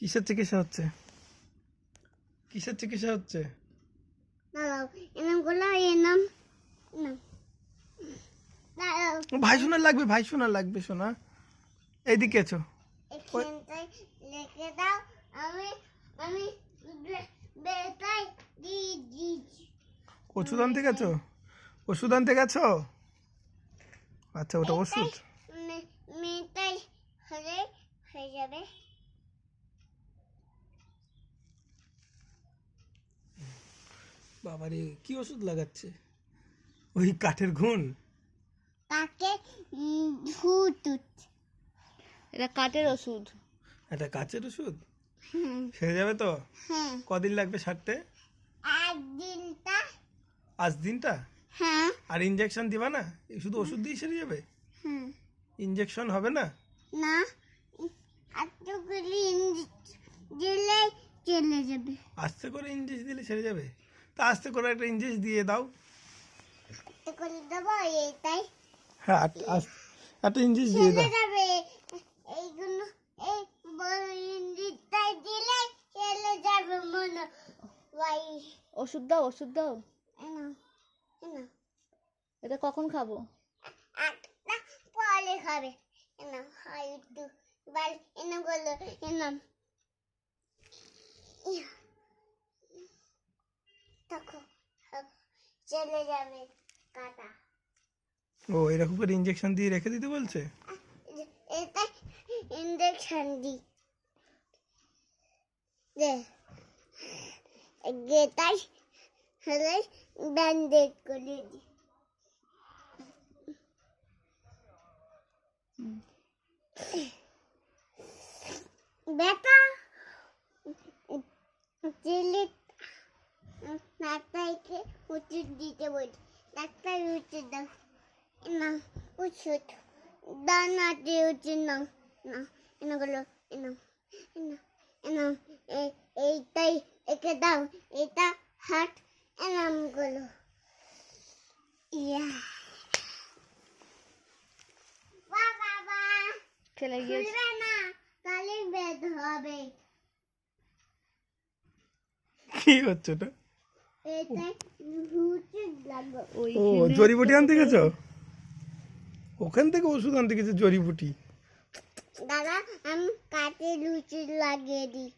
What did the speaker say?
কিসের চিকিৎসা হচ্ছে? কিসের চিকিৎসা হচ্ছে? ভাই শোনা লাগবে, ভাই শোনা লাগবে, শোনা এইদিকে এসো। লিখে দাও, আমি আমি বেটাই দি। ওষুধ আনতে গেছো? ওষুধ আনতে গেছো? আচ্ছা, ওটা ওষুধ। মেয়েটাই হয়ে যাবে। বাবারে, কি ওষুধ লাগাচ্ছে? ওই কাঠের ঘুণ? কাকে ভূত? এটা কাঠের ওষুধ। এটা কাচের ওষুধ? সেরে যাবে তো? হ্যাঁ। কদিন লাগবে সারতে? একদিনটা। আজ দিনটা? হ্যাঁ। আর ইনজেকশন দিবা না? শুধু ওষুধ দিয়ে সেরে যাবে? হুম। ইনজেকশন হবে না? না, এতগুলি দিলে চলে যাবে। আস্তে করে ইনজেকশন দিলে সেরে যাবে? তা আস্তে করে একটা ইনজেকশন দিয়ে দাও। তো করে দেবো এটাই। হ্যাঁ, একটা ইনজেকশন দিয়ে চলে দাও। যাবে এইগুলো, এই বড় ইঞ্জিনটাই দিলে চলে যাবে মনে ভাই। ওষুধ দাও, ওষুধ দাও। এনা এনা এটা কখন খাবো? একটা পরে খাবে। এনা হাই একটু বল, এনা বলো, এনা দেখো চলে যাবে কাটা। ও, এরকম করে ইনজেকশন দিয়ে রেখে দিতে বলছে? এটা ইঞ্জেকশন দি দে, গেটাই হলে ব্যান্ডেজ করে দি। বেটা চিলি ডাক্তারকে ওষুধ দিতে বলি। ডাক্তার ওষুধ দাও না, ওষুধ দানা দিয়ে ওষুধ নাও না। এনাগুলো এনা এনা এনা এইটাই একে দাও, এটা হাট এনামগুলো। ইয়া বাবা খেলে গিয়েছে। খুলবে না, তাহলে বেদ হবে। কি হচ্ছে ওটা? এটা ওষুধ লাগবে। ও, জড়িবুটি আনতে গেছো? ওখান থেকে ওষুধ আনতে গেছে জড়িবুটি? দাদা আমি কাঠে লুচি লাগিয়ে দিই।